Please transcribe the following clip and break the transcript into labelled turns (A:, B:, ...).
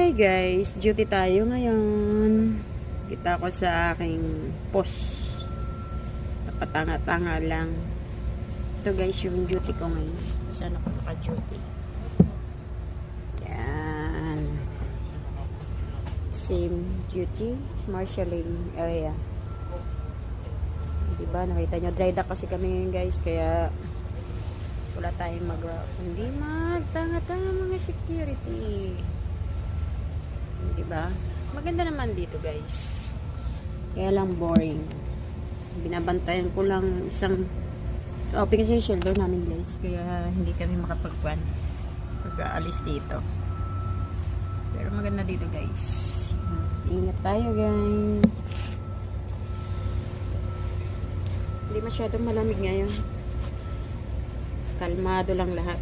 A: Hi guys, duty tayo ngayon. Kita ko sa aking post. Nakatanga-tanga lang. Ito guys yung duty ko ngayon. Saan ako naka-duty? Yan. Same duty. Marshalling area. Diba? Nakita nyo. Dry dock kasi kami ngayon guys. Kaya wala tayong hindi magtanga-tanga mga security. Diba? Maganda naman dito guys. Kaya lang boring. Binabantayan ko lang isang open kasi yung shelter namin guys. Kaya hindi kami pag-aalis dito. Pero maganda dito guys. Ingat tayo guys. Hindi masyadong malamig ngayon. Kalmado lang lahat.